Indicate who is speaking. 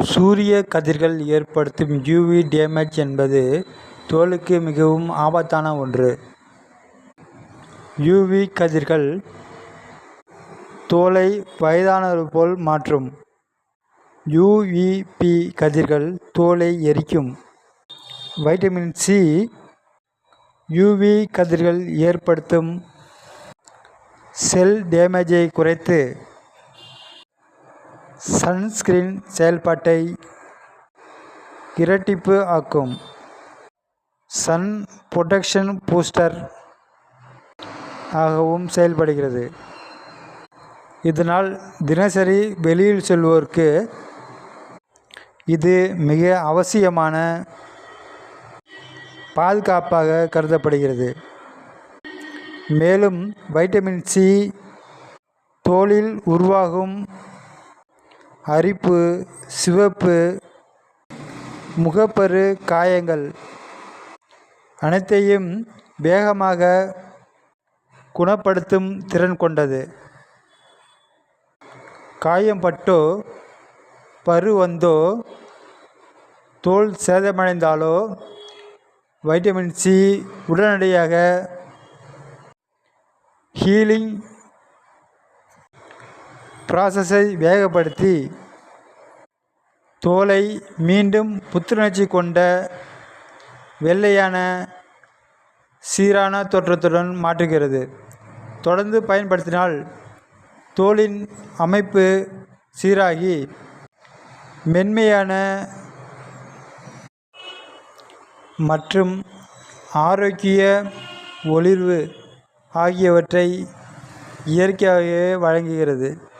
Speaker 1: சூரிய கதிர்கள் ஏற்படுத்தும் யூவி டேமேஜ் என்பது தோலுக்கு மிகவும் ஆபத்தான ஒன்று. யூவி கதிர்கள் தோலை வயதானவர் போல் மாற்றும். யூவிபி கதிர்கள் தோலை எரிக்கும். வைட்டமின் சி யூவி கதிர்கள் ஏற்படுத்தும் செல் டேமேஜை குறைத்து சன்ஸ்கிரீன் செயல்பாட்டை இரட்டிப்பு ஆக்கும். சன் புரொடெக்ஷன் பூஸ்டர் ஆகவும் செயல்படுகிறது. இதனால் தினசரி வெளியில் செல்வோருக்கு இது மிக அவசியமான பாதுகாப்பாக கருதப்படுகிறது. மேலும் வைட்டமின் சி தோலில் உருவாகும் அரிப்பு, சிவப்பு, முகப்பரு காயங்கள் அனைத்தையும் வேகமாக குணப்படுத்தும் திறன் கொண்டது. காயம் பட்டோ, பரு வந்தோ, தோல் சேதமடைந்தாலோ வைட்டமின் சி உடனடியாக ஹீலிங் ப்ராசஸை வேகப்படுத்தி தோலை மீண்டும் புத்துணர்ச்சி கொண்ட வெள்ளையான சீரான தோற்றத்துடன் மாற்றுகிறது. தொடர்ந்து பயன்படுத்தினால் தோலின் அமைப்பு சீராகி மென்மையான மற்றும் ஆரோக்கிய ஒளிர்வு ஆகியவற்றை இயற்கையாகவே வழங்குகிறது.